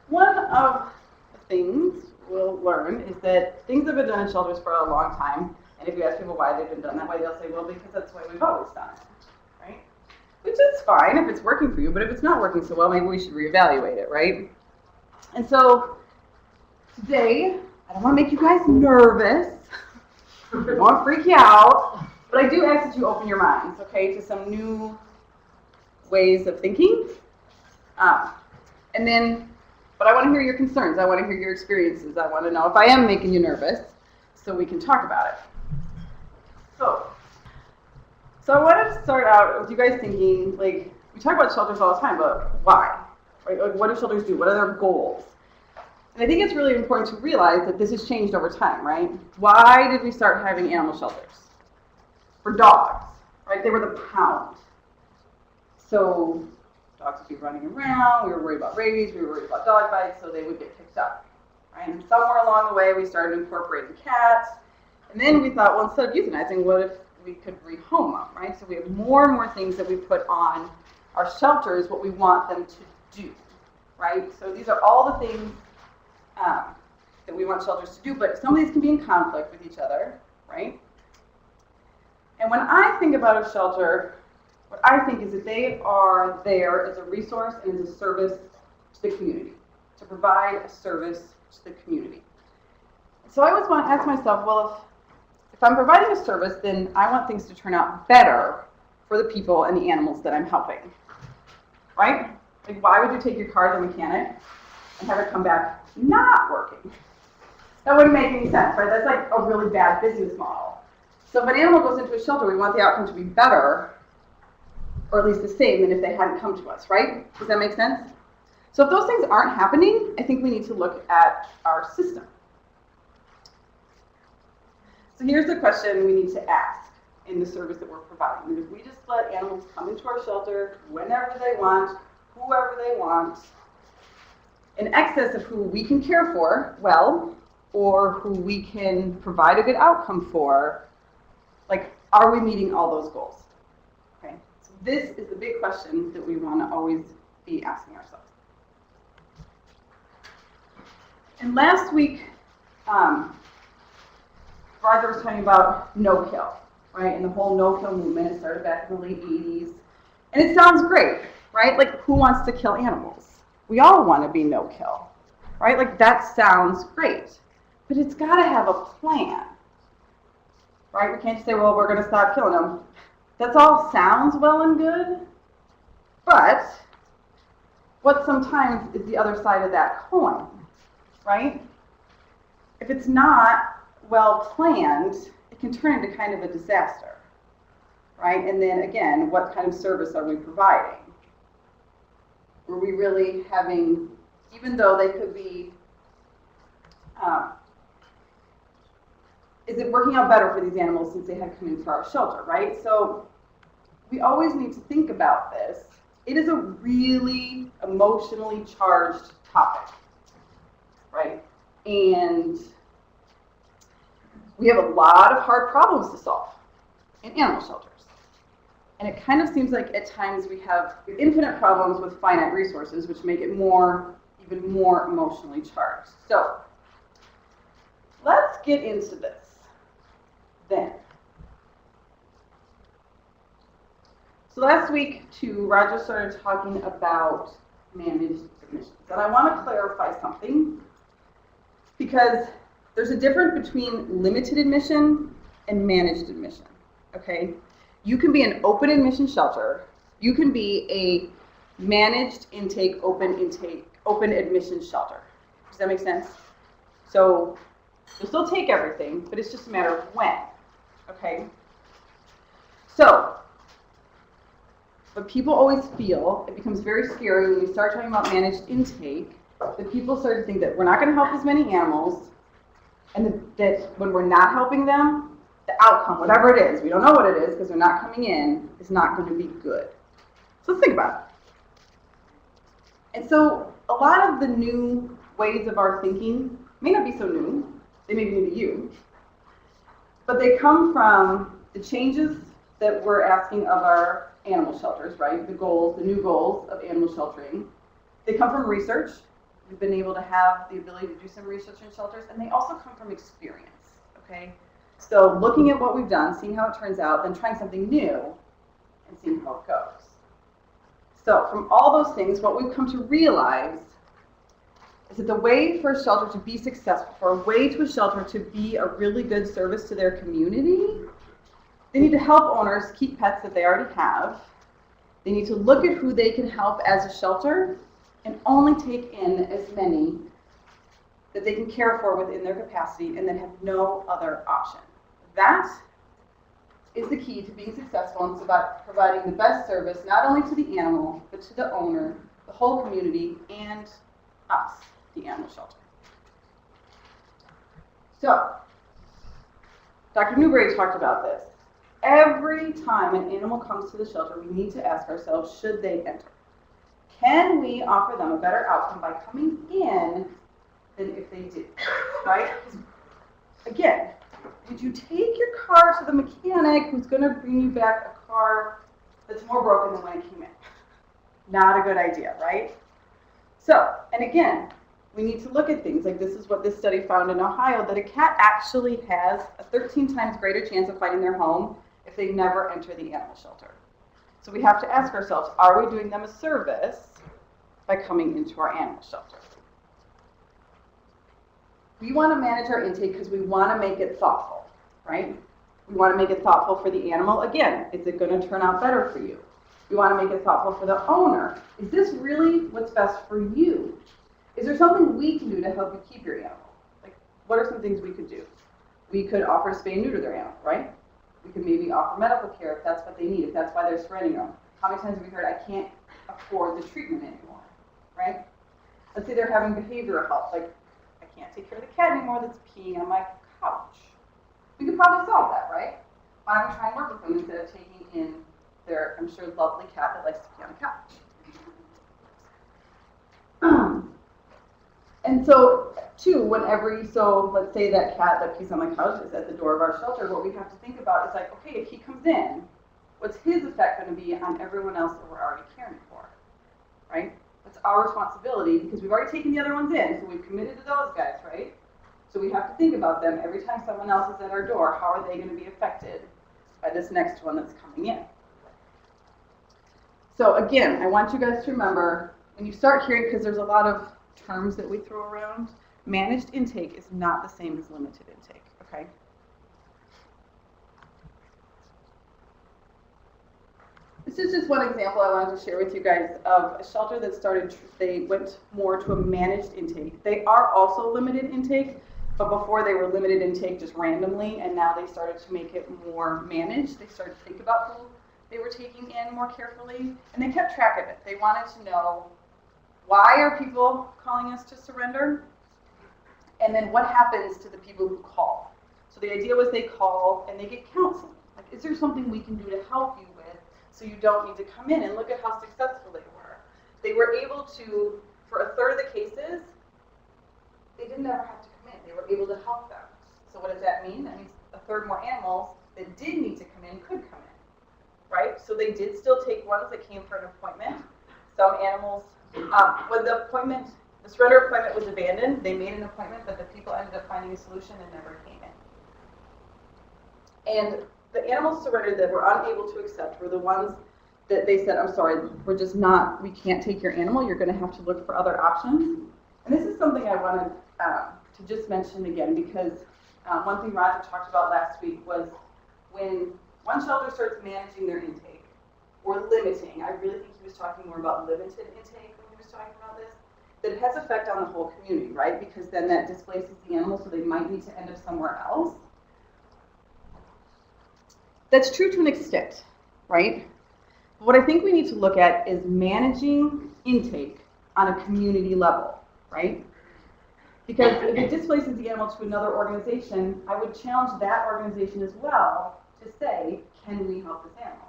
One of the things we'll learn is that things have been done in shelters for a long time, and if you ask people why they've been done that way, they'll say, well, because that's the way we've always done it, right? Which is fine if it's working for you, but if it's not working so well, maybe we should reevaluate it, right? And so today, I don't want to make you guys nervous. I don't want to freak you out, but I do ask that you open your minds, okay, to some new ways of thinking. But I want to hear your concerns. I want to hear your experiences. I want to know if I am making you nervous so we can talk about it. So I want to start out with you guys thinking, like, we talk about shelters all the time, but why? Right? Like, what do shelters do? What are their goals? And I think it's really important to realize that this has changed over time, right? Why did we start having animal shelters? For dogs, right? They were the pound. So dogs would be running around, we were worried about rabies, we were worried about dog bites, so they would get picked up, right? And somewhere along the way, we started incorporating cats, and then we thought, well, instead of euthanizing, what if we could rehome them, right? So we have more and more things that we put on our shelters, what we want them to do, right? So these are all the things that we want shelters to do, but some of these can be in conflict with each other, right? And when I think about a shelter, what I think is that they are there as a resource and as a service to the community, to provide a service to the community. So I always want to ask myself, well, if I'm providing a service, then I want things to turn out better for the people and the animals that I'm helping, right? Like, why would you take your car to the mechanic and have it come back not working? That wouldn't make any sense, right? That's like a really bad business model. So if an animal goes into a shelter, we want the outcome to be better, or at least the same than if they hadn't come to us, right? Does that make sense? So if those things aren't happening, I think we need to look at our system. So here's the question we need to ask in the service that we're providing. If we just let animals come into our shelter whenever they want, whoever they want, in excess of who we can care for well, or who we can provide a good outcome for, like, are we meeting all those goals? Okay. So this is the big question that we want to always be asking ourselves. And last week, Roger was talking about no-kill, right? And the whole no-kill movement, it started back in the late 80s. And it sounds great, right? Like, who wants to kill animals? We all want to be no-kill, right? Like, that sounds great. But it's got to have a plan, right? We can't just say, well, we're going to stop killing them. That all sounds well and good, but what sometimes is the other side of that coin, right? If it's not well planned, it can turn into kind of a disaster, right? And then again, what kind of service are we providing? Were we really having, even though they could be, is it working out better for these animals since they had come into our shelter, right? So we always need to think about this. It is a really emotionally charged topic, right? And we have a lot of hard problems to solve in animal shelters. And it kind of seems like at times we have infinite problems with finite resources, which make it even more emotionally charged. So let's get into this then. So last week, too, Roger started talking about managed admissions. And I want to clarify something, because there's a difference between limited admission and managed admission, okay? You can be an open admission shelter. You can be a managed intake, open admission shelter. Does that make sense? So you'll still take everything, but it's just a matter of when, okay? So, but people always feel, it becomes very scary when you start talking about managed intake, that people start to think that we're not going to help as many animals, and that when we're not helping them, the outcome, whatever it is, we don't know what it is because they're not coming in, is not going to be good. So let's think about it. And so a lot of the new ways of our thinking may not be so new. They may be new to you. But they come from the changes that we're asking of our animal shelters, right? The goals, the new goals of animal sheltering. They come from research. We've been able to have the ability to do some research in shelters, and they also come from experience, okay? So looking at what we've done, seeing how it turns out, then trying something new and seeing how it goes. So from all those things, what we've come to realize is that the way for a shelter to be successful, for a way to a shelter to be a really good service to their community, they need to help owners keep pets that they already have. They need to look at who they can help as a shelter and only take in as many that they can care for within their capacity and then have no other option. That is the key to being successful and providing the best service not only to the animal, but to the owner, the whole community, and us, the animal shelter. So, Dr. Newberry talked about this. Every time an animal comes to the shelter, we need to ask ourselves, should they enter? Can we offer them a better outcome by coming in than if they did, right? Again, would you take your car to the mechanic who's going to bring you back a car that's more broken than when it came in? Not a good idea, right? So, and again, we need to look at things like this is what this study found in Ohio, that a cat actually has a 13 times greater chance of finding their home if they never enter the animal shelter. So we have to ask ourselves, are we doing them a service by coming into our animal shelter? We want to manage our intake because we want to make it thoughtful, right? We want to make it thoughtful for the animal. Again, is it going to turn out better for you? We want to make it thoughtful for the owner. Is this really what's best for you? Is there something we can do to help you keep your animal? Like, what are some things we could do? We could offer spay and neuter their animal, right? We could maybe offer medical care if that's what they need, if that's why they're surrendering them. How many times have we heard, I can't afford the treatment anymore, right? Let's say they're having behavioral help, like, I can't take care of the cat anymore that's peeing on my couch. We could probably solve that, right? Why don't we try and work with them instead of taking in their, I'm sure, lovely cat that likes to pee on the couch? And so, too, so let's say that cat that pees on my couch is at the door of our shelter, what we have to think about is like, okay, if he comes in, what's his effect going to be on everyone else that we're already caring for, right? That's our responsibility because we've already taken the other ones in, so we've committed to those guys, right? So we have to think about them every time someone else is at our door. How are they going to be affected by this next one that's coming in? So again, I want you guys to remember, when you start hearing, because there's a lot of terms that we throw around, managed intake is not the same as limited intake, okay? This is just one example I wanted to share with you guys of a shelter that started, they went more to a managed intake. They are also limited intake, but before they were limited intake just randomly, and now they started to make it more managed. They started to think about who they were taking in more carefully, and they kept track of it. They wanted to know, why are people calling us to surrender? And then what happens to the people who call? So the idea was they call and they get counseling. Like, is there something we can do to help you with so you don't need to come in? And look at how successful they were. They were able to, for a third of the cases, they didn't ever have to come in. They were able to help them. So what does that mean? That means a third more animals that did need to come in could come in, right? So they did still take ones that came for an appointment. Some animals, when the surrender appointment was abandoned, they made an appointment, but the people ended up finding a solution and never came in. And the animals surrendered that were unable to accept were the ones that they said, I'm sorry, we can't take your animal, you're going to have to look for other options. And this is something I wanted to just mention again, because one thing Roger talked about last week was when one shelter starts managing their intake, or limiting, I really think he was talking more about limited intake when he was talking about this, that it has effect on the whole community, right? Because then that displaces the animals, so they might need to end up somewhere else. That's true to an extent, right? But what I think we need to look at is managing intake on a community level, right? Because if it displaces the animal to another organization, I would challenge that organization as well to say, can we help this animal?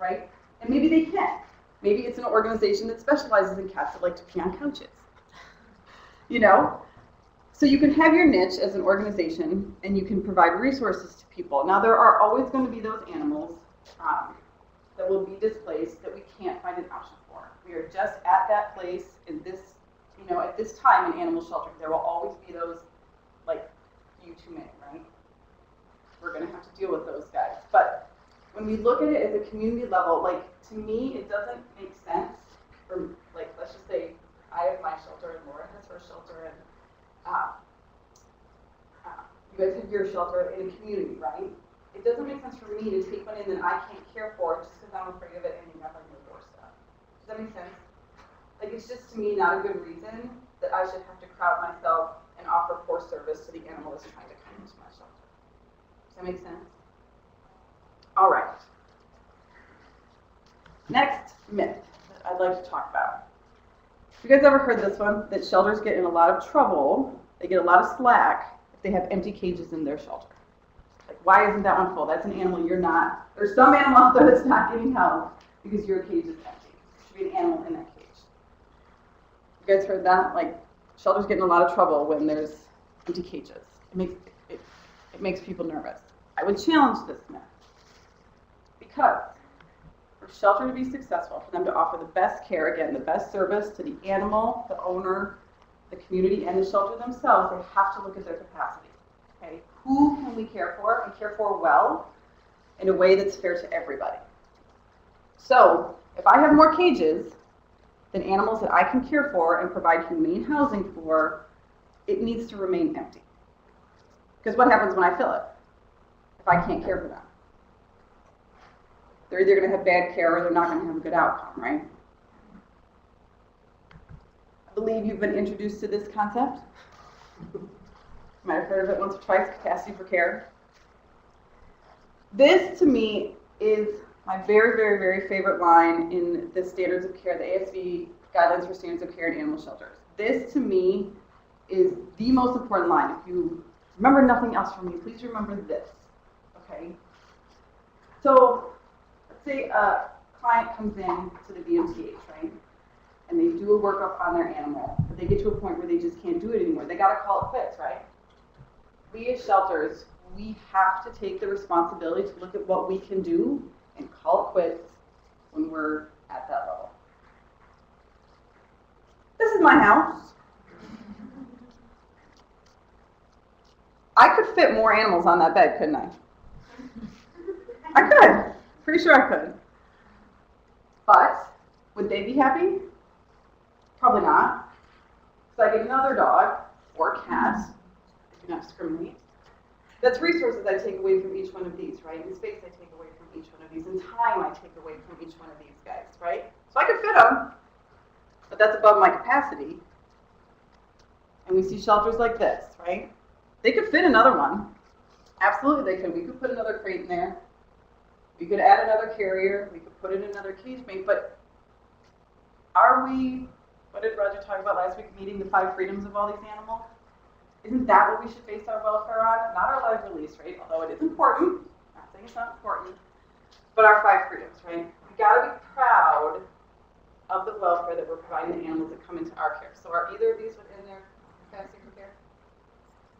Right? And maybe they can. Maybe it's an organization that specializes in cats that like to pee on couches. You know? So you can have your niche as an organization, and you can provide resources to people. Now, there are always going to be those animals that will be displaced that we can't find an option for. We are just at that place in this, at this time in animal shelter, there will always be those, like, few too many, right? We're going to have to deal with those guys. But when we look at it at the community level, like, to me, it doesn't make sense for, like, let's just say I have my shelter and Laura has her shelter and you guys have your shelter in a community, right? It doesn't make sense for me to take one in that I can't care for just because I'm afraid of it ending up on your doorstep. Does that make sense? Like, it's just, to me, not a good reason that I should have to crowd myself and offer poor service to the animal that's trying to come into my shelter. Does that make sense? All right. Next myth that I'd like to talk about. Have you guys ever heard this one? That shelters get in a lot of trouble, they get a lot of slack if they have empty cages in their shelter. Like, why isn't that one full? That's an animal you're not. There's some animal out there that's not getting help because your cage is empty. There should be an animal in that cage. You guys heard that? Like, shelters get in a lot of trouble when there's empty cages. It makes people nervous. I would challenge this myth. Because for shelter to be successful, for them to offer the best care, again, the best service to the animal, the owner, the community, and the shelter themselves, they have to look at their capacity. Okay? Who can we care for and care for well in a way that's fair to everybody? So, if I have more cages than animals that I can care for and provide humane housing for, it needs to remain empty. Because what happens when I fill it? If I can't care for them? They're either going to have bad care or they're not going to have a good outcome, right? I believe you've been introduced to this concept. You might have heard of it once or twice, capacity for care. This, to me, is my very, very, very favorite line in the standards of care, the ASV Guidelines for Standards of Care in Animal Shelters. This, to me, is the most important line. If you remember nothing else from me, please remember this, okay? So, let's say a client comes in to the VMTH, right? And they do a workup on their animal, but they get to a point where they just can't do it anymore. They gotta call it quits, right? We as shelters, we have to take the responsibility to look at what we can do and call it quits when we're at that level. This is my house. I could fit more animals on that bed, couldn't I? I could. Pretty sure I could. But would they be happy? Probably not. So I get another dog or cat. I do not discriminate. That's resources I take away from each one of these, right? And space I take away from each one of these, and time I take away from each one of these guys, right? So I could fit them, but that's above my capacity. And we see shelters like this, right? They could fit another one. Absolutely they could. We could put another crate in there. We could add another carrier. We could put in another cage mate. But are we, what did Roger talk about last week, meeting the 5 freedoms of all these animals? Isn't that what we should base our welfare on? Not our live release rate, although it is important. I'm not saying it's not important. But our 5 freedoms, right? We got to be proud of the welfare that we're providing the animals that come into our care. So are either of these within their capacity for care?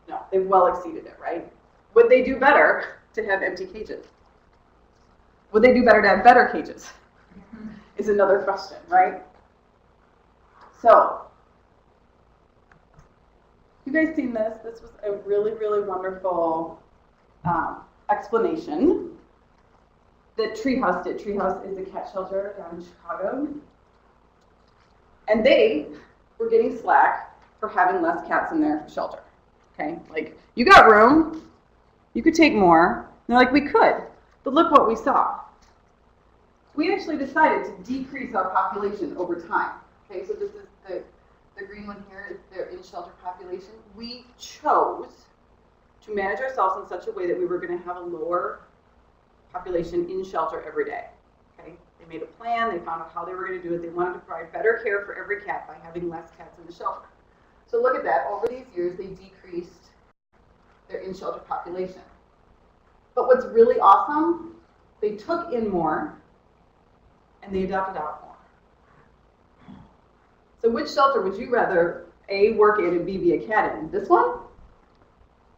No, they've well exceeded it, right? Would they do better to have empty cages? Would they do better to have better cages? Is another question, right? So, you guys seen this? This was a really, really wonderful explanation that Treehouse did. Treehouse is a cat shelter down in Chicago. And they were getting slack for having less cats in their shelter. Okay, like, you got room, you could take more. And they're like, we could, but look what we saw. We actually decided to decrease our population over time. Okay, so this is the green one here is their in-shelter population. We chose to manage ourselves in such a way that we were going to have a lower population in shelter every day. Okay, they made a plan, they found out how they were going to do it. They wanted to provide better care for every cat by having less cats in the shelter. So look at that. Over these years, they decreased their in-shelter population. But what's really awesome, they took in more and they adopted out more. So which shelter would you rather A, work in and B, be a cat in? This one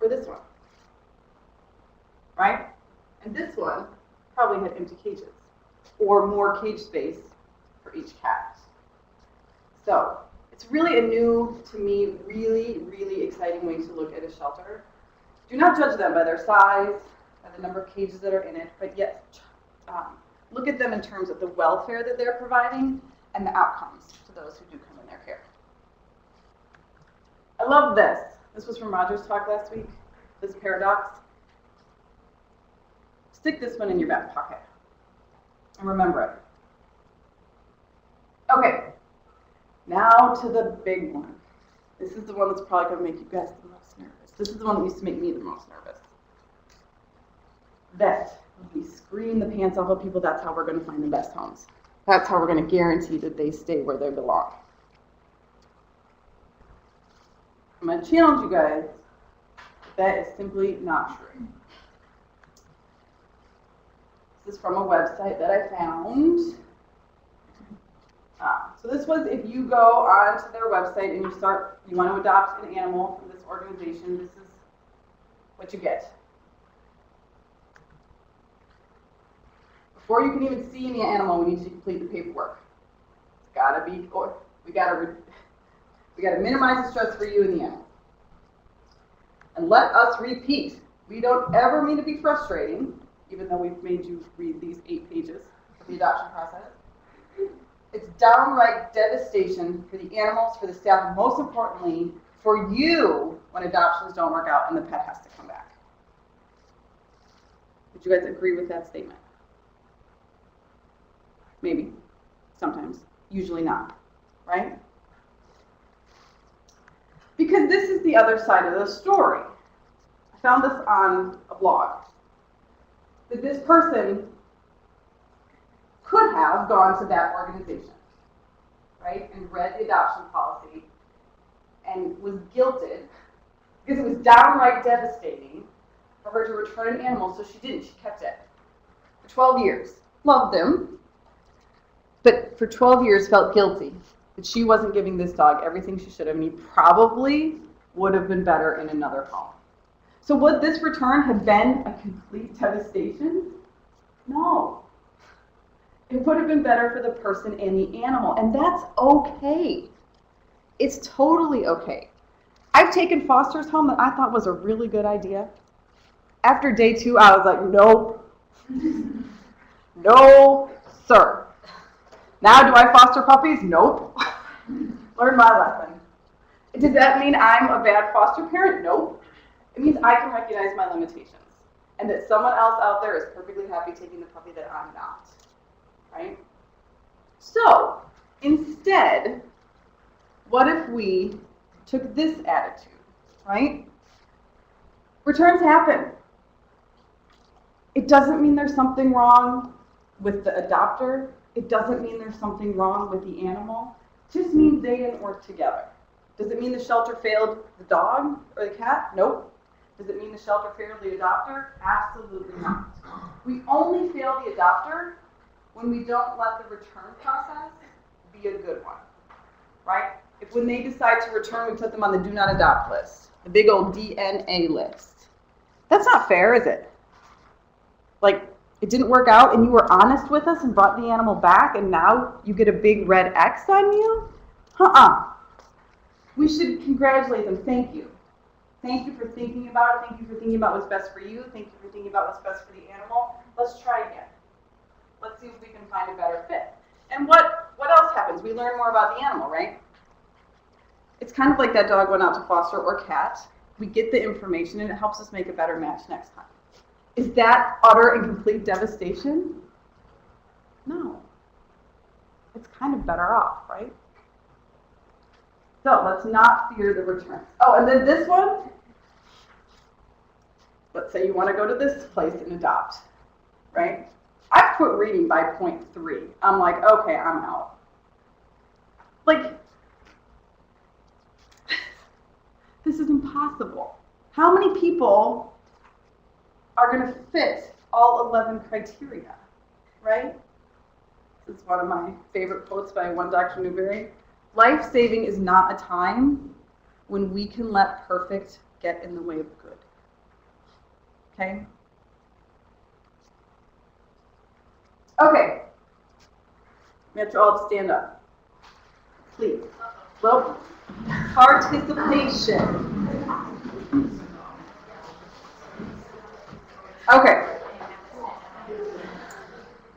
or this one? Right? And this one probably had empty cages or more cage space for each cat. So It's really a new, to me, really, really exciting way to look at a shelter. Do not judge them by their size, by the number of cages that are in it, but yet look at them in terms of the welfare that they're providing and the outcomes to those who do come in their care. I love this. This was from Roger's talk last week, this paradox. Stick this one in your back pocket and remember it. Okay, now to the big one. This is the one that's probably going to make you guys the most nervous. This is the one that used to make me the most nervous. That we scream the pants off of people, that's how we're going to find the best homes. That's how we're going to guarantee that they stay where they belong. I'm going to challenge you guys. That is simply not true. This is from a website that I found. So this was, if you go onto their website and you want to adopt an animal from this organization, this is what you get. Before you can even see any animal, we need to complete the paperwork. It's got to be, we got to minimize the stress for you and the animal. And let us repeat, we don't ever mean to be frustrating, even though we've made you read these 8 pages of the adoption process. It's downright devastation for the animals, for the staff, and most importantly, for you when adoptions don't work out and the pet has to come back. Would you guys agree with that statement? Maybe. Sometimes. Usually not. Right? Because this is the other side of the story. I found this on a blog. That this person could have gone to that organization, right, and read the adoption policy and was guilted because it was downright devastating for her to return an animal, so she didn't. She kept it for 12 years. Loved them, but for 12 years felt guilty that she wasn't giving this dog everything she should have, and he probably would have been better in another home. So would this return have been a complete devastation? No. It would have been better for the person and the animal, and that's okay. It's totally okay. I've taken fosters home that I thought was a really good idea. After day 2, I was like, nope. No, sir. Now do I foster puppies? Nope. Learn my lesson. Does that mean I'm a bad foster parent? Nope. It means I can recognize my limitations and that someone else out there is perfectly happy taking the puppy that I'm not. Right? So, instead, what if we took this attitude, right? Returns happen. It doesn't mean there's something wrong with the adopter. It doesn't mean there's something wrong with the animal. It just means they didn't work together. Does it mean the shelter failed the dog or the cat? Nope. Does it mean the shelter failed the adopter? Absolutely not. We only fail the adopter when we don't let the return process be a good one, right? If when they decide to return, we put them on the do not adopt list, the big old DNA list. That's not fair, is it? Like, it didn't work out and you were honest with us and brought the animal back and now you get a big red X on you? We should congratulate them. Thank you. Thank you for thinking about it. Thank you for thinking about what's best for you. Thank you for thinking about what's best for the animal. Let's try again. Let's see if we can find a better fit. And what else happens? We learn more about the animal, right? It's kind of like that dog went out to foster or cat. We get the information and it helps us make a better match next time. Is that utter and complete devastation? No. It's kind of better off, right? So let's not fear the returns. Oh, and then this one. Let's say you want to go to this place and adopt, right? I put reading by point 3. I'm like, okay, I'm out. Like, this is impossible. How many people are going to fit all 11 criteria, right? This is one of my favorite quotes by one Dr. Newberry. Life-saving is not a time when we can let perfect get in the way of good. Okay? Okay. We have to all stand up. Please. Well, participation. Okay.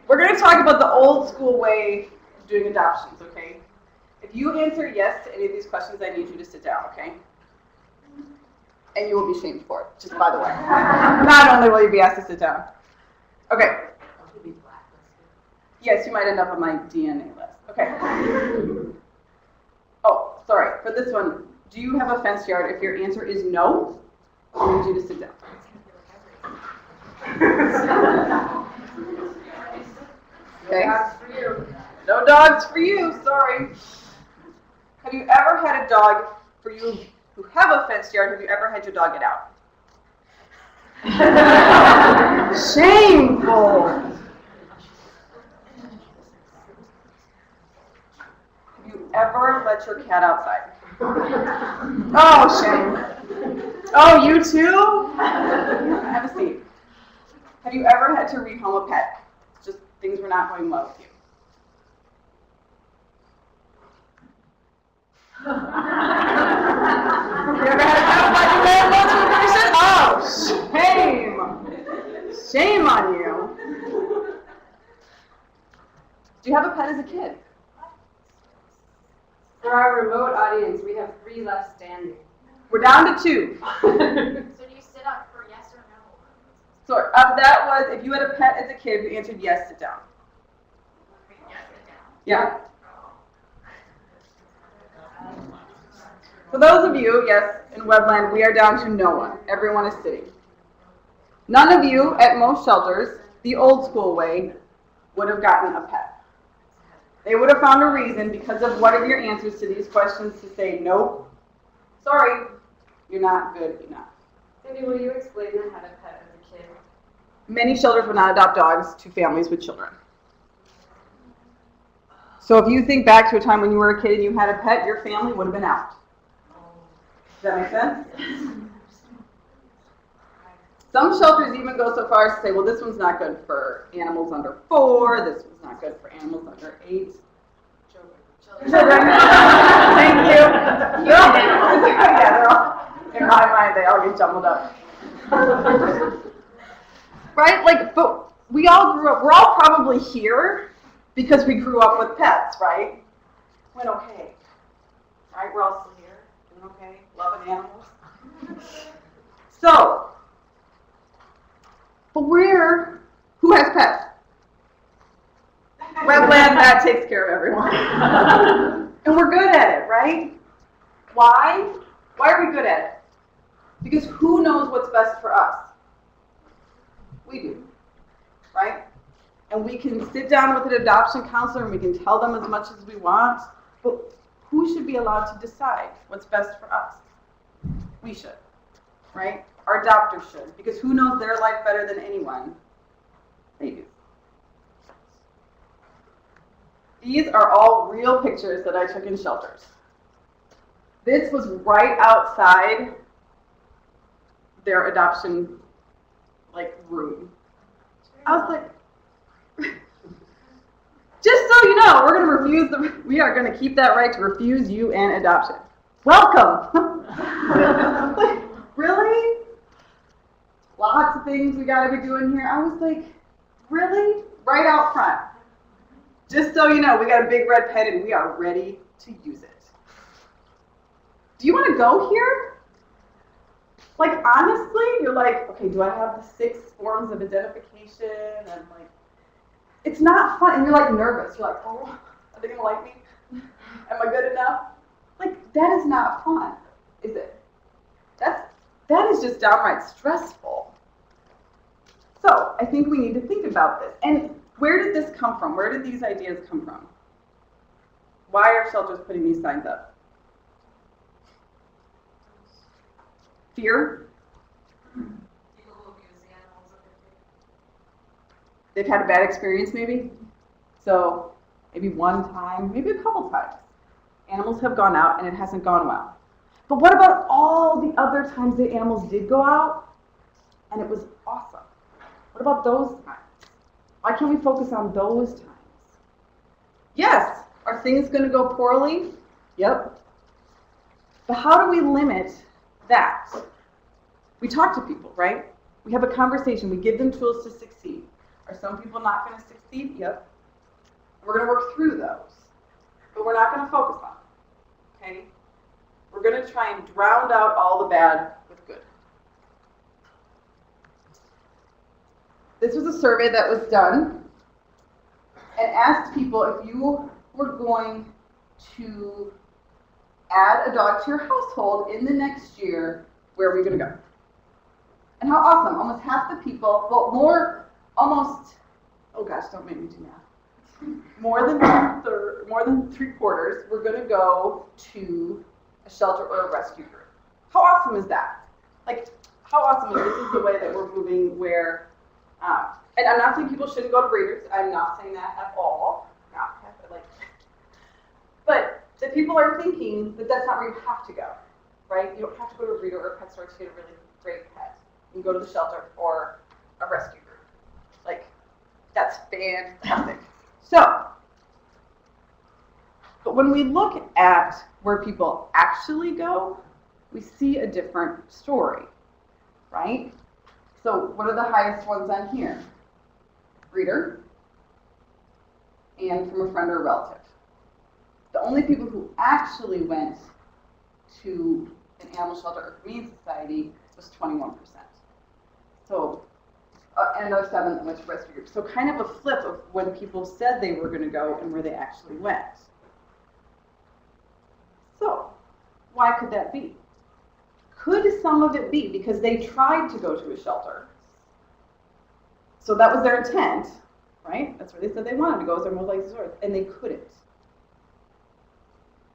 We're going to talk about the old school way of doing adoptions, okay? If you answer yes to any of these questions, I need you to sit down, okay? And you will be shamed for it, just by the way. Not only will you be asked to sit down. Okay. Yes, you might end up on my DNA list. Okay. Oh, sorry. For this one, do you have a fenced yard? If your answer is no, I need you to sit down. Okay. No dogs for you. Sorry. Have you ever had a dog, for you who have a fenced yard, have you ever had your dog get out? Shameful. Have you ever let your cat outside? Oh, shame. Oh, you too? Have a seat. Have you ever had to rehome a pet? It's just things were not going well with you. You ever had a pet like Oh, shame! Shame on you. Do you have a pet as a kid? For our remote audience, we have 3 left standing. We're down to 2. So do you sit up for yes or no? So that was, if you had a pet as a kid, you answered yes, sit down. Yes, sit down. Yeah. For those of you, yes, in Webland, we are down to no one. Everyone is sitting. None of you, at most shelters, the old school way, would have gotten a pet. They would have found a reason because of one of your answers to these questions to say, nope, sorry, you're not good enough. Cindy, will you explain the how to pet as a kid? Many shelters would not adopt dogs to families with children. So if you think back to a time when you were a kid and you had a pet, your family would have been out. Does that make sense? Some shelters even go so far as to say, well, this one's not good for animals under 4, this one's not good for animals under 8. Children. Thank you. Yeah, they're all, in my mind, they all get jumbled up. Right? Like, but we all grew up, we're all probably here because we grew up with pets, right? Went okay. Right? We're all still here. Doing okay. Loving animals. So, but who has pets? Webland, that takes care of everyone. And we're good at it, right? Why? Why are we good at it? Because who knows what's best for us? We do, right? And we can sit down with an adoption counselor and we can tell them as much as we want, but who should be allowed to decide what's best for us? We should, right? Our adopters should, because who knows their life better than anyone? They do. These are all real pictures that I took in shelters. This was right outside their adoption, room. I was like, just so you know, we are going to keep that right to refuse you an adoption. Welcome. Like, really? Lots of things we got to be doing here. I was like, really? Right out front. Just so you know, we got a big red pen and we are ready to use it. Do you want to go here? Like, honestly, you're like, okay, do I have the 6 forms of identification? And it's not fun. And you're nervous. You're like, oh, are they going to like me? Am I good enough? That is not fun, is it? That is just downright stressful. So I think we need to think about this. And where did this come from? Where did these ideas come from? Why are shelters putting these signs up? Fear? People who abuse the animals. They've had a bad experience maybe? So maybe one time, maybe a couple times. Animals have gone out and it hasn't gone well. But what about all the other times the animals did go out and it was awesome? What about those times? Why can't we focus on those times? Yes, are things going to go poorly? Yep, But how do we limit that? We talk to people, right? We have a conversation. We give them tools to succeed. Are some people not going to succeed? Yep. We're going to work through those. But we're not going to focus on them. Okay? We're going to try and drown out all the bad with good. This was a survey that was done and asked people if you were going to add a dog to your household in the next year, where are we going to go? And how awesome. Almost half the people, well, oh gosh, don't make me do math. More than 3/4 were going to go to a shelter or a rescue group. How awesome is that? Like, how awesome is this is the way that we're moving where, and I'm not saying people shouldn't go to breeders. I'm not saying that at all. But that people are thinking that that's not where you have to go, right? You don't have to go to a breeder or a pet store to get a really great pet. You can go to the shelter or a rescue group. Like, that's fantastic. So, but when we look at where people actually go, we see a different story, right? So what are the highest ones on here? Breeder and from a friend or a relative. The only people who actually went to an animal shelter or humane society was 21%. So, and another 7 that went to rescue groups. So kind of a flip of when people said they were going to go and where they actually went. So, why could that be? Could some of it be because they tried to go to a shelter? So that was their intent, right? That's where they said they wanted to go, as their most likely source, and they couldn't.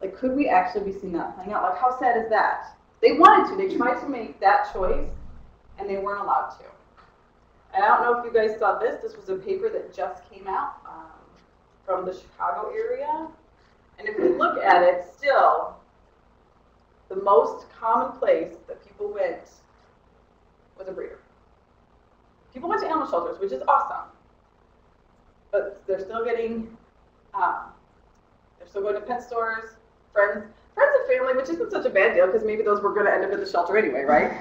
Like, could we actually be seeing that playing out? Like, how sad is that? They wanted to. They tried to make that choice, and they weren't allowed to. And I don't know if you guys saw this. This was a paper that just came out from the Chicago area. And if you look at it, still, the most common place that people went was a breeder. People went to animal shelters, which is awesome. But they're still getting, they're still going to pet stores, friends and family, which isn't such a bad deal because maybe those were going to end up at the shelter anyway, right?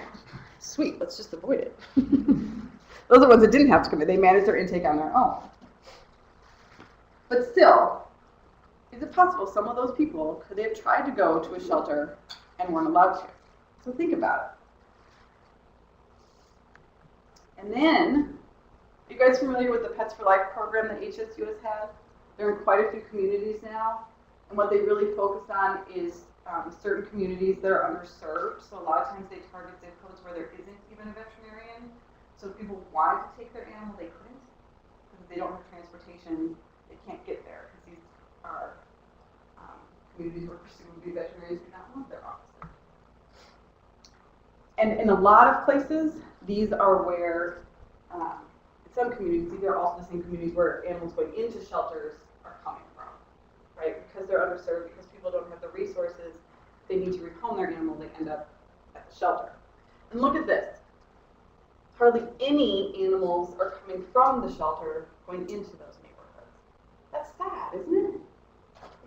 Sweet, let's just avoid it. Those are the ones that didn't have to come in. They managed their intake on their own. But still, is it possible some of those people, could they have tried to go to a shelter and weren't allowed to? So think about it. And then, are you guys familiar with the Pets for Life program that HSU has had? They're in quite a few communities now. And what they really focus on is certain communities that are underserved. So a lot of times they target zip codes where there isn't even a veterinarian. So if people wanted to take their animal, they couldn't. Because they don't have transportation, they can't get there. Because these are communities where presumably veterinarians do not want their officer. And in a lot of places, these are where, in some communities, these are also the same communities where animals going into shelters are coming from, right? Because they're underserved, because people don't have the resources, they need to rehome their animal, they end up at the shelter. And look at this. Hardly any animals are coming from the shelter going into those neighborhoods. That's sad, isn't it?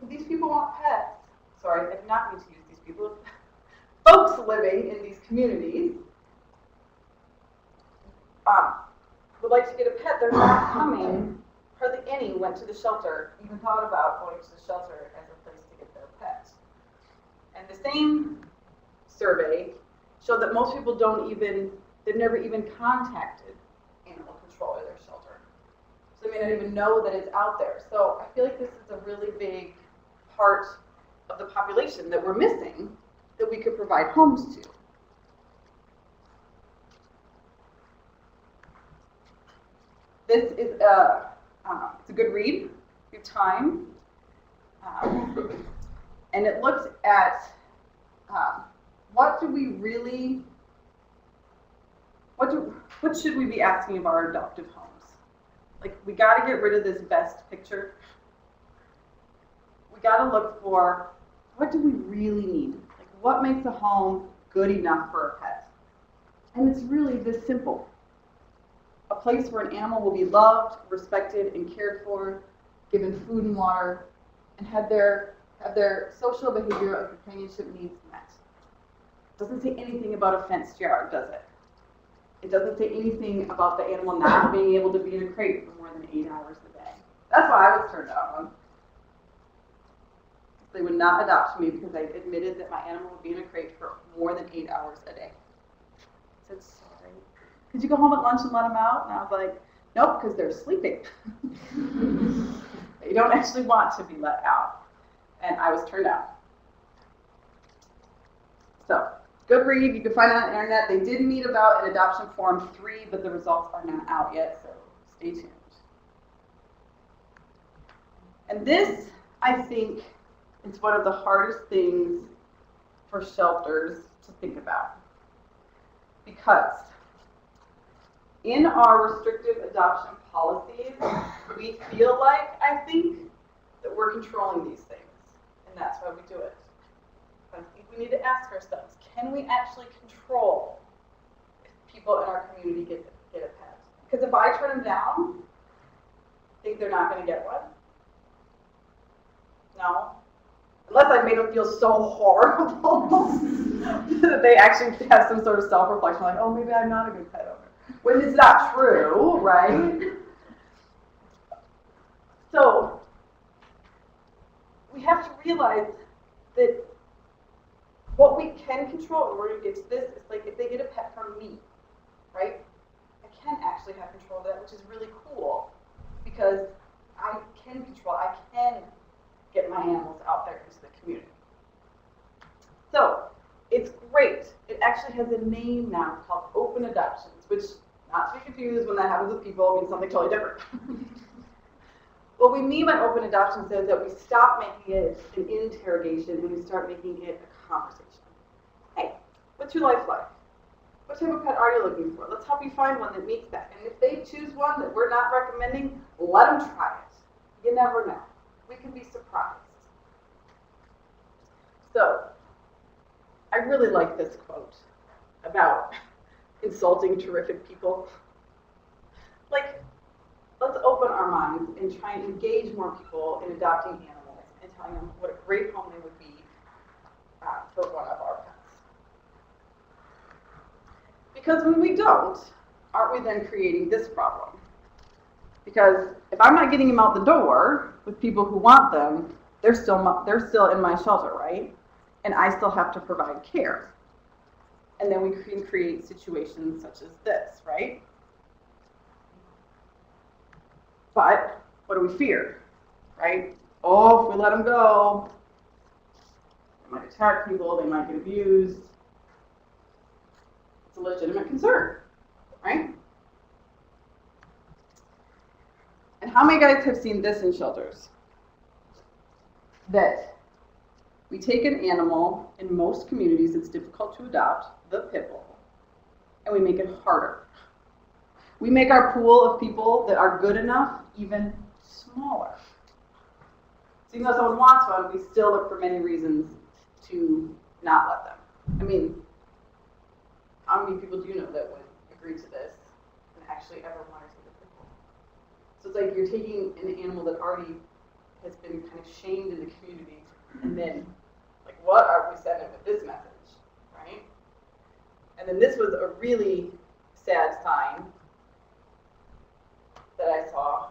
These people want pets. Sorry, I did not mean to use these people. Folks living in these communities would like to get a pet. They're not coming. Hardly any went to the shelter, even thought about going to the shelter as a place to get their pet. And the same survey showed that most people they've never even contacted animal control or their shelter. So they may not even know that it's out there. So I feel like this is a really big part of the population that we're missing that we could provide homes to. This is it's a good read, good time, and it looks at what should we be asking of our adoptive homes? Like, we got to get rid of this best picture. We got to look for, what do we really need? Like, what makes a home good enough for a pet? And it's really this simple. A place where an animal will be loved, respected, and cared for, given food and water, and have their social, behavioral, and companionship needs met. It doesn't say anything about a fenced yard, does it? It doesn't say anything about the animal not being able to be in a crate for more than 8 hours a day. That's why I was turned down on. They would not adopt me because I admitted that my animal would be in a crate for more than 8 hours a day. I said, sorry. Could you go home at lunch and let them out? And I was like, nope, because they're sleeping. They don't actually want to be let out. And I was turned out. So, good read. You can find it on the internet. They did meet about an adoption form 3, but the results are not out yet, so stay tuned. And this, I think, is one of the hardest things for shelters to think about. Because in our restrictive adoption policies, we feel like, I think, that we're controlling these things. And that's why we do it. I think we need to ask ourselves, can we actually control if people in our community get a pet? Because if I turn them down, think they're not going to get one? No. Unless I made them feel so horrible that they actually have some sort of self-reflection, like, oh, maybe I'm not a good pet owner. When it's not true, right? So, we have to realize that what we can control, and we're going to get to this, is like if they get a pet from me, right? I can actually have control of that, which is really cool, because I can control, I can get my animals out there into the community. So, it's great. It actually has a name now called open adoptions, which, not to be confused when that happens with people, means something totally different. What we mean by open adoptions is that we stop making it an interrogation and we start making it a conversation. Hey, what's your life like? What type of pet are you looking for? Let's help you find one that meets that. And if they choose one that we're not recommending, let them try it. You never know. We can be surprised. So, I really like this quote about insulting terrific people. Like, let's open our minds and try and engage more people in adopting animals and telling them what a great home they would be for one of our pets. Because when we don't, aren't we then creating this problem? Because if I'm not getting them out the door with people who want them, they're still in my shelter, right? And I still have to provide care. And then we can create situations such as this, right? But what do we fear, right? Oh, if we let them go, they might attack people, they might get abused. It's a legitimate concern, right? And how many guys have seen this in shelters? That we take an animal, in most communities it's difficult to adopt, the pit bull, and we make it harder. We make our pool of people that are good enough even smaller. So even though someone wants one, we still look for many reasons to not let them. I mean, how many people do you know that would agree to this and actually ever want to take a pit bull? So it's like you're taking an animal that already has been kind of shamed in the community, and then, like, what are we sending with this message, right? And then this was a really sad sign that I saw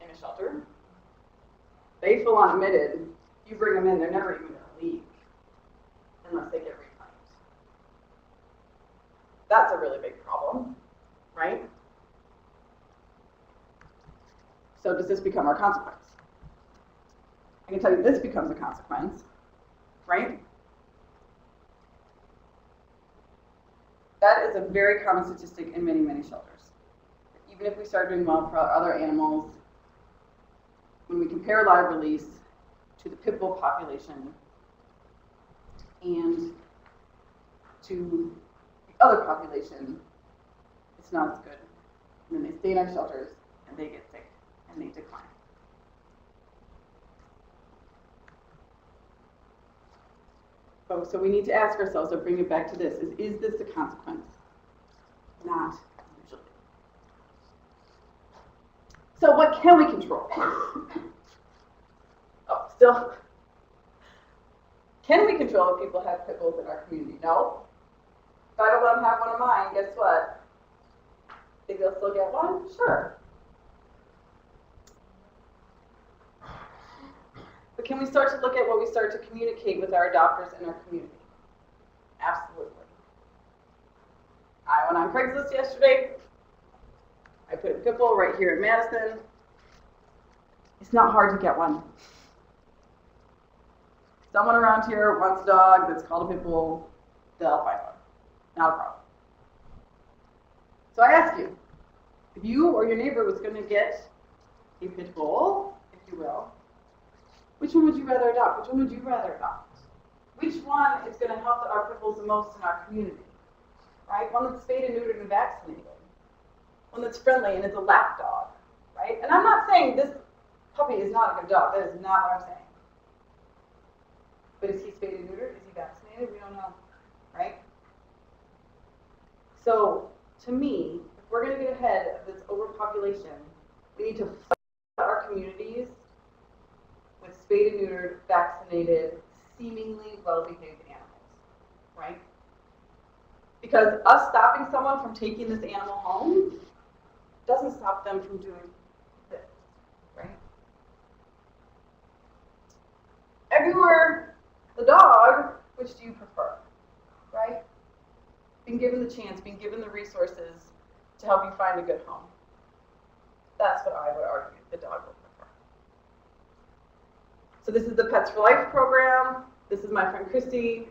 in a shelter. They full on admitted, you bring them in, they're never even going to leave unless they get reclaimed. That's a really big problem, right? So does this become our consequence? I can tell you this becomes a consequence, right? That is a very common statistic in many, many shelters. Even if we start doing well for other animals, when we compare live release to the pit bull population and to the other population, it's not as good. And then they stay in our shelters and they get sick and they decline. So we need to ask ourselves, or bring it back to this, is this a consequence? Not usually. So what can we control? Oh, still. Can we control if people have pit bulls in our community? No. If I don't let them have one of mine, guess what? Think they'll still get one? Sure. But can we start to look at what we start to communicate with our adopters in our community? Absolutely. I went on Craigslist yesterday. I put a pit bull right here in Madison. It's not hard to get one. Someone around here wants a dog that's called a pit bull, they'll find one. Not a problem. So I ask you, if you or your neighbor was going to get a pit bull, if you will, which one would you rather adopt? Which one would you rather adopt? Which one is going to help our pit bulls the most in our community? Right? One that's spayed and neutered and vaccinated. One that's friendly and is a lap dog. Right? And I'm not saying this puppy is not a good dog. That is not what I'm saying. But is he spayed and neutered? Is he vaccinated? We don't know. Right? So, to me, if we're going to get ahead of this overpopulation, we need to flood our communities with spayed and neutered, vaccinated, seemingly well-behaved animals, right? Because us stopping someone from taking this animal home doesn't stop them from doing this, right? Everywhere the dog, which do you prefer, right? Being given the chance, being given the resources to help you find a good home. That's what I would argue the dog would prefer. So this is the Pets for Life program. This is my friend Christy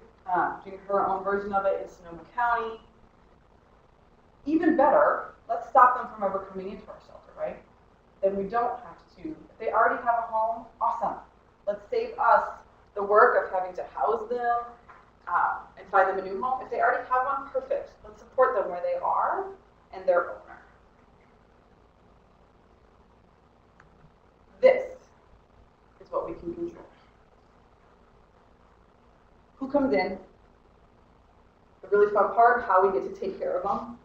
doing her own version of it in Sonoma County. Even better, let's stop them from ever coming into our shelter, right? Then we don't have to. If they already have a home, awesome. Let's save us the work of having to house them and find them a new home. If they already have one, perfect. Let's support them where they are and their owner. This is what we can control. Who comes in? The really fun part, how we get to take care of them.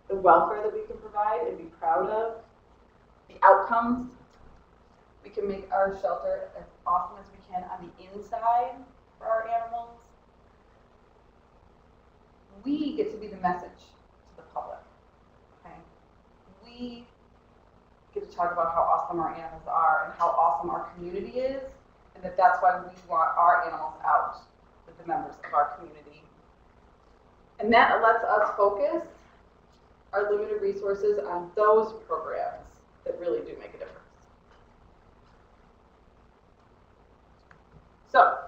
The welfare that we can provide and be proud of. The outcomes. We can make our shelter as awesome as we can on the inside for our animals. We get to be the message to the public. Okay? We get to talk about how awesome our animals are and how awesome our community is, and that's why we want our animals out with the members of our community. And that lets us focus our limited resources on those programs that really do make a difference. So,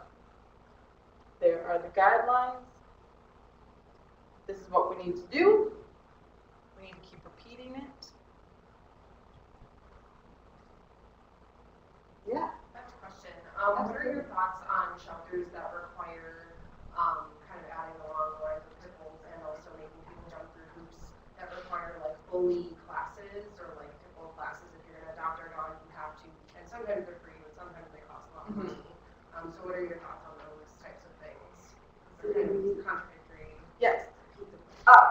there are the guidelines. This is what we need to do. We need to keep repeating it. Yeah. I have a question. What are your thoughts on shelters that require kind of adding along the lines of pit bulls and also making people jump through hoops that require like bully classes or like pit bull classes? If you're going to adopt our dog, you have to, and sometimes they're free, but sometimes they cost a lot of money. So what are your thoughts on those types of things? They're kind of contradictory. Yes.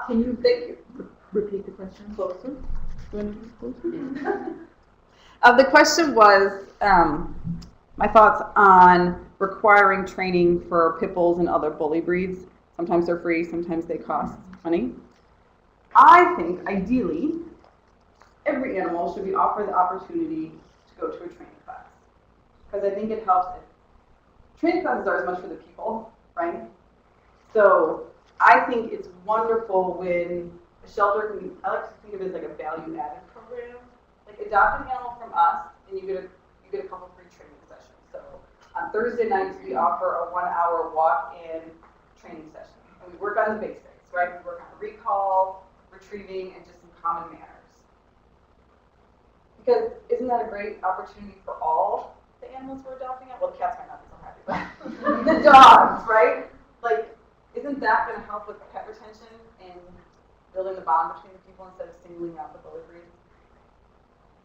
Can you, thank you. Repeat the question. Closer. You want to be closer? The question was my thoughts on requiring training for pit bulls and other bully breeds. Sometimes they're free, sometimes they cost money. I think, ideally, every animal should be offered the opportunity to go to a training class. Because I think it helps. Training classes are as much for the people, right? So I think it's wonderful when a shelter can, I like to think of it as like a value-added program. Like adopt an animal from us, and you get a couple free training sessions. So on Thursday nights, we offer a 1-hour walk-in training session. And we work on the basics, right? We work on recall, retrieving, and just some common manners. Because isn't that a great opportunity for all the animals we're adopting? Well, the cats might not be so happy, but the dogs, right? Like, isn't that going to help with pet retention and building the bond between the people instead of singling out the bully breeds?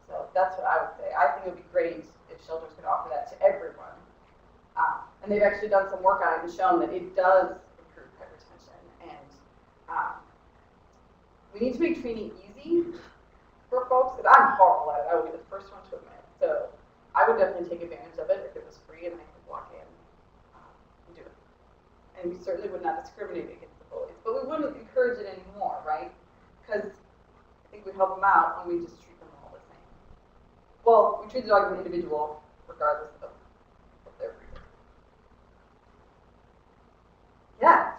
So that's what I would say. I think it would be great if shelters could offer that to everyone. And they've actually done some work on it and shown that it does improve pet retention. And we need to make training easy for folks. And I'm horrible at it. I will be the first one to admit. So I would definitely take advantage of it if it was free and I could walk in and do it. And we certainly would not discriminate against the bullies, but we wouldn't encourage it anymore, right? Because I think we help them out when we just treat them all the same. Well, we treat the dog as an individual, regardless of their breed. Yeah.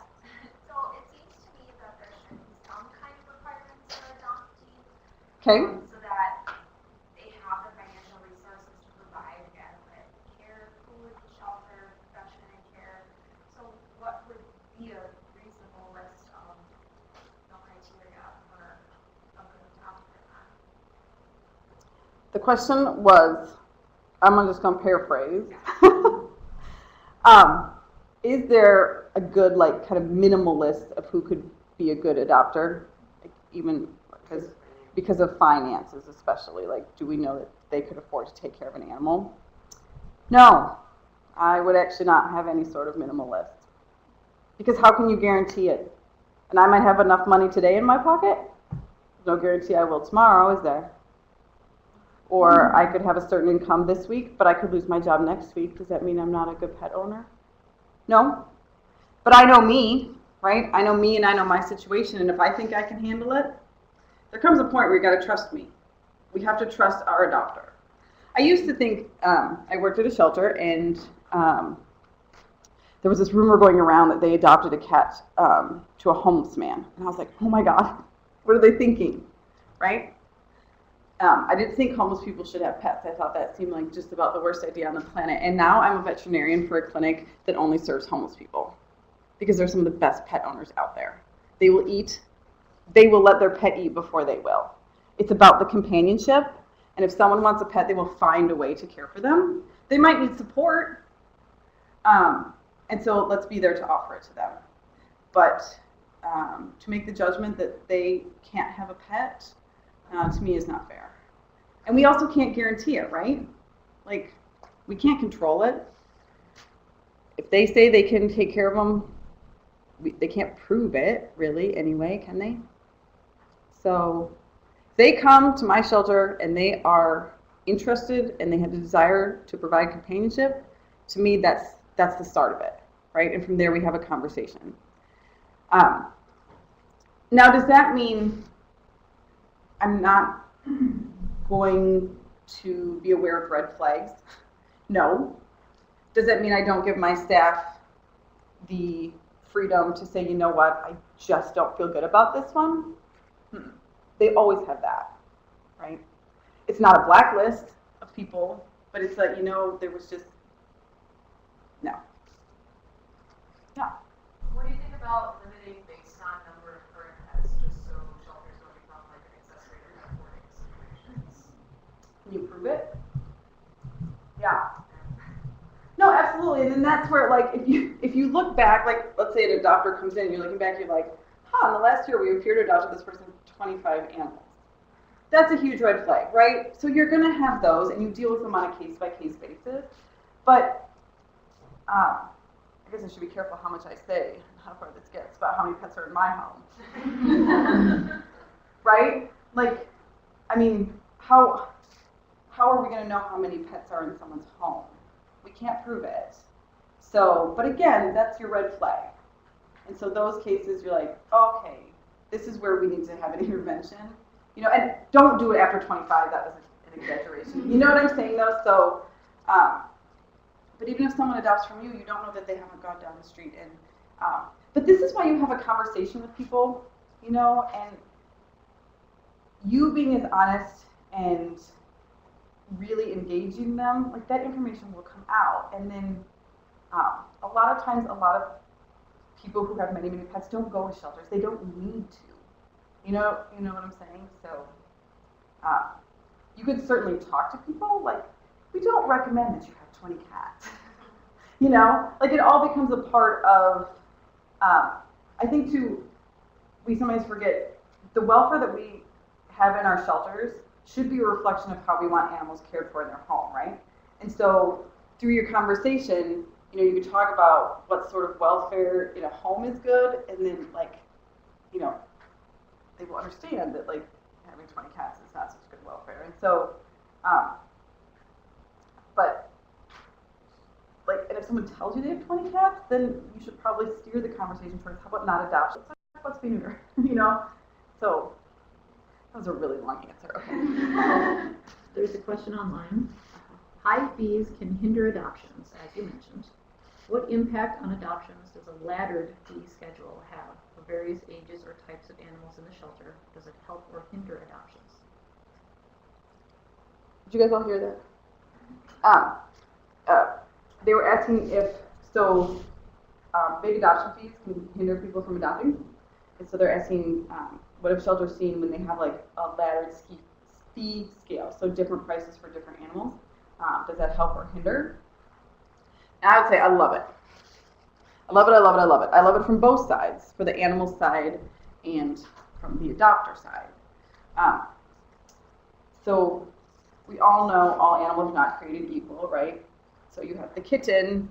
So it seems to me that there should be some kind of requirements for adoptees. Okay. So that they have the financial resources to provide adequate care, food, shelter, veterinary care. So what would be a reasonable list of the criteria for a good adopter then? The question was, just going to paraphrase. Is there a good, like, kind of minimal list of who could be a good adopter? Like, even because of finances, especially. Like, do we know that they could afford to take care of an animal? No, I would actually not have any sort of minimal list. Because how can you guarantee it? And I might have enough money today in my pocket. No guarantee I will tomorrow, is there? Or I could have a certain income this week, but I could lose my job next week. Does that mean I'm not a good pet owner? No. But I know me, right? I know me and I know my situation, and if I think I can handle it, there comes a point where you got to trust me. We have to trust our adopter. I used to think, I worked at a shelter, and there was this rumor going around that they adopted a cat to a homeless man. And I was like, oh my God, what are they thinking, right? I didn't think homeless people should have pets. I thought that seemed like just about the worst idea on the planet. And now I'm a veterinarian for a clinic that only serves homeless people because they're some of the best pet owners out there. They will eat. They will let their pet eat before they will. It's about the companionship. And if someone wants a pet, they will find a way to care for them. They might need support. And so let's be there to offer it to them. But to make the judgment that they can't have a pet, to me is not fair. And we also can't guarantee it, right? Like, we can't control it. If they say they can take care of them, they can't prove it, really, anyway, can they? So, if they come to my shelter and they are interested and they have the desire to provide companionship, to me, that's the start of it, right? And from there, we have a conversation. Now, does that mean I'm not going to be aware of red flags? No. Does that mean I don't give my staff the freedom to say, you know what, I just don't feel good about this one? They always have that, right? It's not a blacklist of people, but it's like, there was just, no. Yeah. What do you think about limiting based on number of current pets, just so shelters don't become like an accessory to pet hoarding situations? Can you prove it? Yeah. No, absolutely. And then that's where, like, if you look back, like, let's say an adopter comes in, you're looking back, you're like, in the last year we appeared to adopt this person 25 animals. That's a huge red flag, right? So you're going to have those, and you deal with them on a case-by-case basis. But I guess I should be careful how much I say, how far this gets, about how many pets are in my home. Right? Like, I mean, how are we going to know how many pets are in someone's home? We can't prove it. So, but again, that's your red flag. And so those cases, you're like, okay, this is where we need to have an intervention. And don't do it after 25. That was an exaggeration. You know what I'm saying, though? So, but even if someone adopts from you, you don't know that they haven't gone down the street. And but this is why you have a conversation with people, and you being as honest and really engaging them, like that information will come out. And then a lot of times, a lot of people who have many, many pets don't go to shelters. They don't need to. You know what I'm saying? So you could certainly talk to people. Like, we don't recommend that you have 20 cats. Like it all becomes a part of, I think we sometimes forget the welfare that we have in our shelters should be a reflection of how we want animals cared for in their home, right? And so through your conversation, you could talk about what sort of welfare in a home is good, and then they will understand that like having 20 cats is not such good welfare. And so, but like, and if someone tells you they have 20 cats, then you should probably steer the conversation towards how about not adoption? Let's talk about spay neuter, you know? So that was a really long answer. Okay. There's a question online. High fees can hinder adoptions, as you mentioned. What impact on adoptions does a laddered fee schedule have for various ages or types of animals in the shelter? Does it help or hinder adoptions? Did you guys all hear that? They were asking if, big adoption fees can hinder people from adopting. And so they're asking, what have shelters seen when they have like a laddered fee scale, so different prices for different animals? Does that help or hinder? And I would say I love it. I love it, I love it, I love it. I love it from both sides, for the animal side and from the adopter side. So we all know all animals are not created equal, right? So you have the kitten,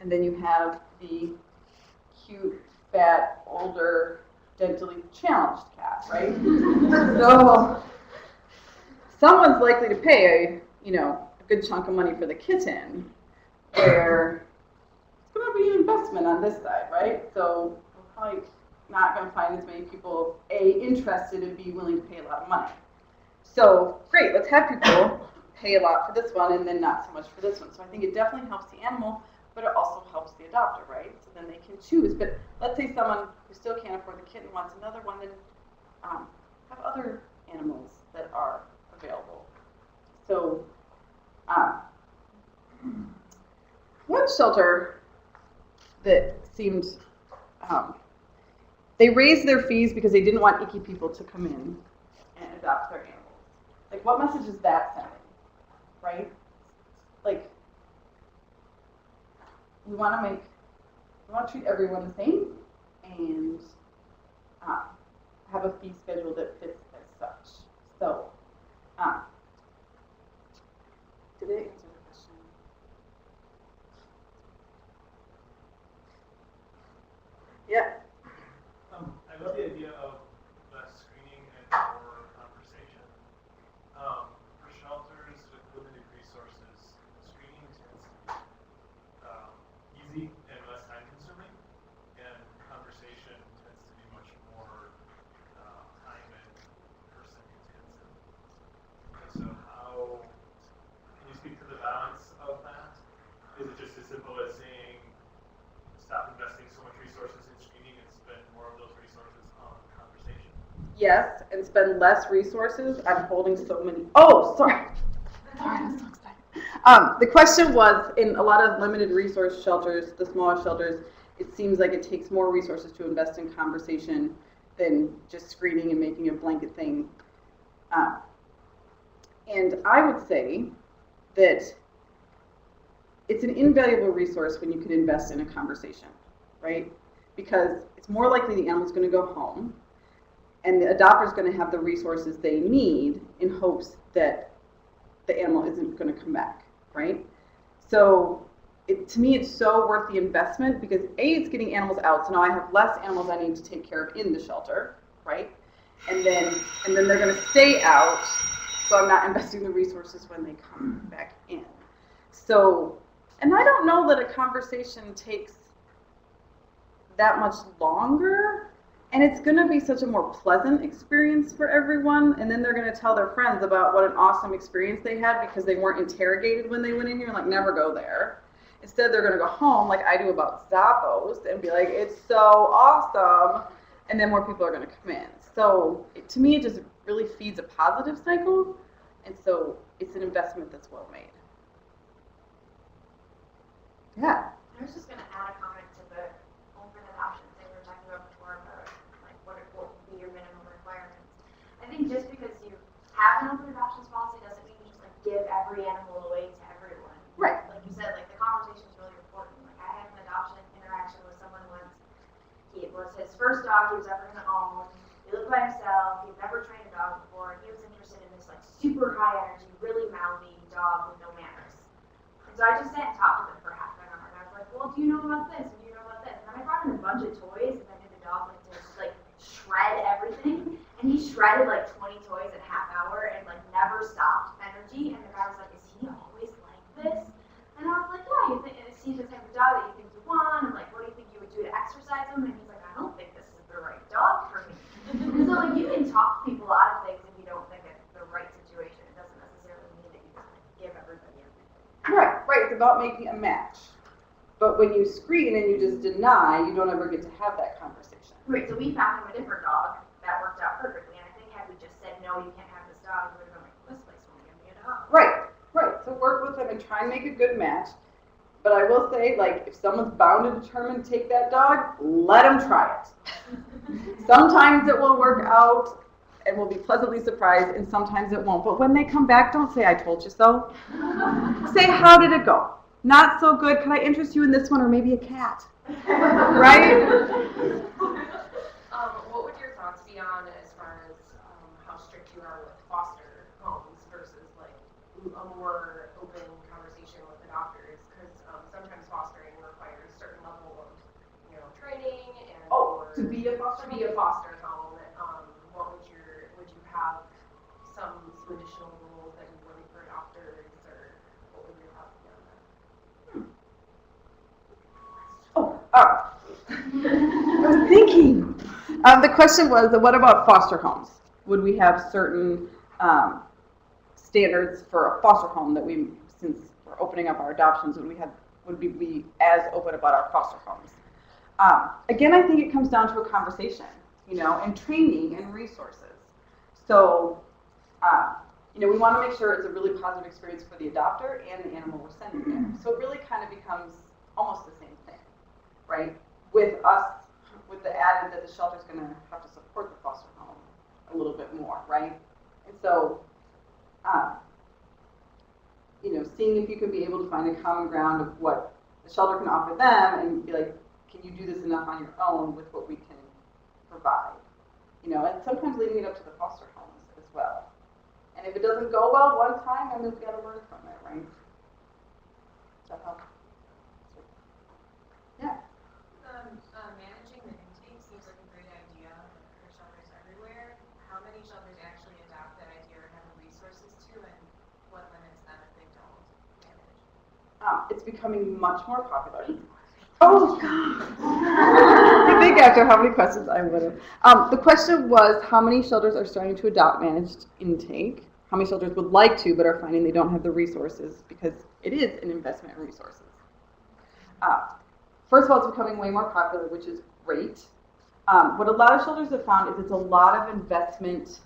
and then you have the cute, fat, older, dentally challenged cat, right? So someone's likely to pay a good chunk of money for the kitten, where it's going to be an investment on this side, right? So we're probably not going to find as many people, interested and be willing to pay a lot of money. So great, let's have people pay a lot for this one and then not so much for this one. So I think it definitely helps the animal, but it also helps the adopter, right? So then they can choose. But let's say someone who still can't afford the kitten wants another one, then have other animals that are available. So one shelter that seemed, they raised their fees because they didn't want icky people to come in and adopt their animals. Like, what message is that sending, right? Like, we want to treat everyone the same and have a fee schedule that fits as such. So, did it answer the question? Yeah. I love the idea of less screening and more conversation. For shelters with limited resources, screening tends to be easy and less time consuming, and conversation tends to be much more time and person intensive. And so how, can you speak to the balance of that? Is it just as simple as saying, stop investing so much resources in screening and spend more of those resources on conversation? Yes, and spend less resources. I'm holding so many. Oh, sorry. Sorry, I'm so excited. The question was, in a lot of limited resource shelters, the smaller shelters, it seems like it takes more resources to invest in conversation than just screening and making a blanket thing. And I would say that it's an invaluable resource when you can invest in a conversation, right? Because it's more likely the animal's going to go home, and the adopter's going to have the resources they need in hopes that the animal isn't going to come back, right? So to me, it's so worth the investment because it's getting animals out. So now I have less animals I need to take care of in the shelter, right? And then they're going to stay out, so I'm not investing the resources when they come back in. So, and I don't know that a conversation takes that much longer, and it's going to be such a more pleasant experience for everyone, and then they're going to tell their friends about what an awesome experience they had because they weren't interrogated when they went in here, like, never go there. Instead, they're going to go home, like I do about Zappos, and be like, it's so awesome, and then more people are going to come in. So to me, it just really feeds a positive cycle, and so it's an investment that's well made. Yeah. I was just going to add a comment to the open adoptions that we were talking about before about like what would be your minimum requirements. I think just because you have an open adoptions policy doesn't mean you just like give every animal away to everyone. Right. Like you said, like the conversation is really important. Like I had an adoption interaction with someone once. It was his first dog he was ever going to own. He lived by himself. He'd never trained a dog before. He was interested in this like super high energy, really mouthy dog with no manners. So I just sat and talked with him for half an hour, and I was like, well, do you know about this? And do you know about this? And then I brought in a bunch of toys, and I did the dog like to just like shred everything. And he shredded like 20 toys in a half hour and like never stopped energy. And the guy was like, is he always like this? And I was like, yeah, he just about making a match. But when you screen and you just deny, you don't ever get to have that conversation. Right, so we found him a different dog that worked out perfectly, and I think had we just said, no, you can't have this dog, we would have been like, this place won't give me a dog. Right. So work with them and try and make a good match. But I will say, like, if someone's bound and determined to take that dog, let them try it. Sometimes it will work out and we'll be pleasantly surprised, and sometimes it won't. But when they come back, don't say, I told you so. Say, how did it go? Not so good. Can I interest you in this one, or maybe a cat? Right? What would your thoughts be on as far as how strict you are with foster homes versus like a more open conversation with the doctors? Because sometimes fostering requires a certain level of, training and To be a foster home. What would you have some additional rules that you wouldn't for doctors, or what would your thoughts be on that? I was thinking. The question was, what about foster homes? Would we have certain standards for a foster home that since we're opening up our adoptions, would we be as open about our foster homes? Again, I think it comes down to a conversation, and training and resources. So, we want to make sure it's a really positive experience for the adopter and the animal we're sending there. So it really kind of becomes almost the same thing, right? With the added that the shelter's going to have to support the foster home a little bit more, right? And so, seeing if you can be able to find a common ground of what the shelter can offer them and be like, can you do this enough on your own with what we can provide? And sometimes leaving it up to the foster homes as well. And if it doesn't go well one time, then we've got to learn from it, right? Does that help? Yeah. Managing the intake seems like a great idea for shelters everywhere. How many shelters actually adopt that idea or have the resources to, and what limits them if they don't manage? It's becoming much more popular. Oh, God. I think after how many questions I would have. The question was, how many shelters are starting to adopt managed intake? How many shelters would like to, but are finding they don't have the resources, because it is an investment in resources. First of all, it's becoming way more popular, which is great. What a lot of shelters have found is it's a lot of investment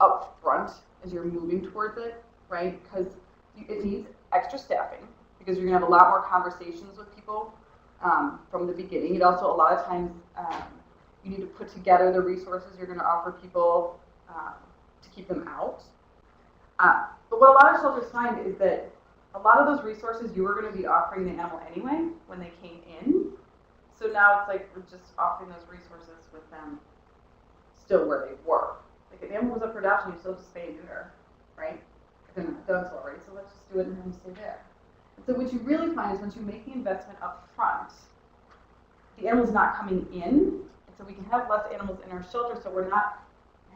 up front as you're moving towards it, right? Because it needs extra staffing, because you're going to have a lot more conversations with people from the beginning. It also, a lot of times, you need to put together the resources you're going to offer people to keep them out. But what a lot of shelters find is that a lot of those resources you were going to be offering the animal anyway when they came in. So now it's like we're just offering those resources with them still where they were. Like if the animal was up for adoption, you still have to spay and neuter, right? If they're not done so already, so let's just do it and have them stay there. And so what you really find is once you make the investment up front, the animal's not coming in, and so we can have less animals in our shelter, so we're not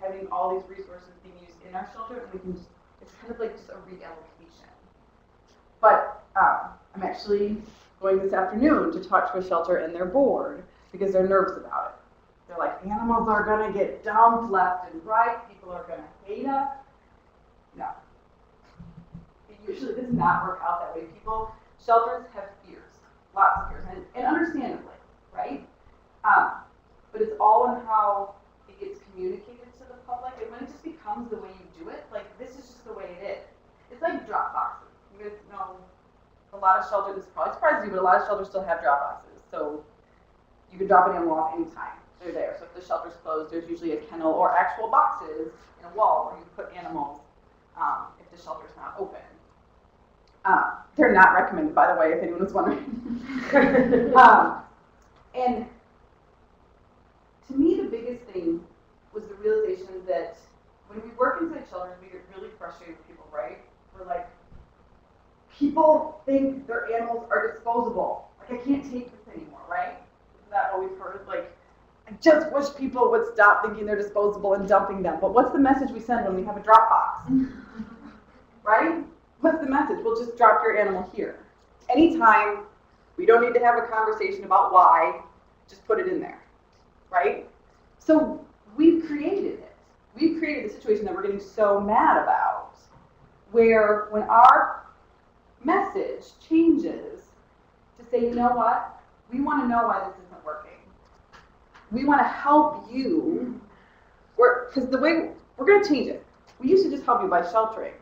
having all these resources being used in our shelter, and we can just, it's kind of like just a reallocation. But I'm actually going this afternoon to talk to a shelter and their board because they're nervous about it. They're like, animals are going to get dumped left and right. People are going to hate us. No. It usually does not work out that way. Shelters have fears, lots of fears, and understandably, right? But it's all in how it gets communicated to the public, and when it just becomes the way you do it, like this is just the way it is. It's like drop boxes. You guys know a lot of shelters, this probably surprises you, but a lot of shelters still have drop boxes. So you can drop an animal off anytime. They're there. So if the shelter's closed, there's usually a kennel or actual boxes in a wall where you put animals if the shelter's not open. They're not recommended, by the way, if anyone was wondering. And to me, the biggest thing was the realization that when we work inside shelters, we get really frustrated with people, right? We're like, people think their animals are disposable. Like, I can't take this anymore, right? Isn't that what we've heard? Like, I just wish people would stop thinking they're disposable and dumping them. But what's the message we send when we have a drop box? Right? What's the message? We'll just drop your animal here. Anytime, we don't need to have a conversation about why, just put it in there, right? So we've created it. We've created the situation that we're getting so mad about, where when our message changes to say, you know what? We want to know why this isn't working. We want to help you. Because the way we're going to change it. We used to just help you by sheltering.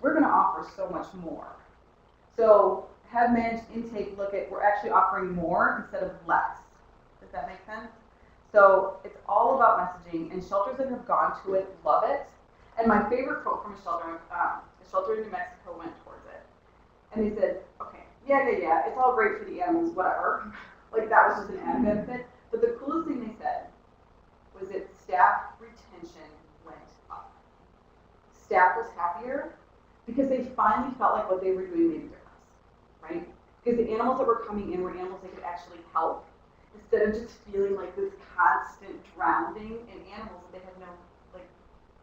We're going to offer so much more. So have managed intake look at, we're actually offering more instead of less. Does that make sense? So it's all about messaging, and shelters that have gone to it love it. And my favorite quote from a shelter, the shelter in New Mexico went towards it. And they said, okay, yeah, it's all great for the animals, whatever. Like that was just an added benefit. But the coolest thing they said was that staff retention went up. Staff was happier because they finally felt like what they were doing made a difference, right? Because the animals that were coming in were animals that could actually help, instead of just feeling like this constant drowning in animals that they had no, like,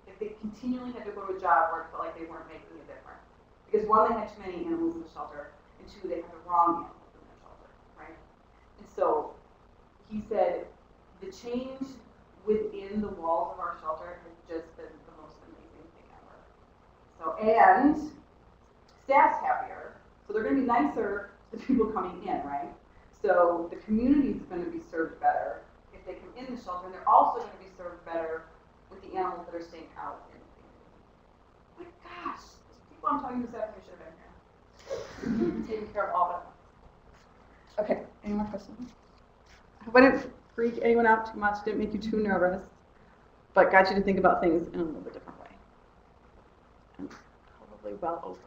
if they continually had to go to a job where it felt like they weren't making a difference. Because one, they had too many animals in the shelter, and two, they had the wrong animals in the shelter, right? And so he said the change within the walls of our shelter has just been the most amazing thing ever. So, and staff's happier, so they're going to be nicer to the people coming in, right? So the community is going to be served better if they come in the shelter, and they're also going to be served better with the animals that are staying out in the community. My gosh, those people I'm talking to this afternoon should have been here. Taking care of all of them. Okay, any more questions? I hope I didn't freak anyone out too much, didn't make you too nervous, but got you to think about things in a little bit different way. And probably well over.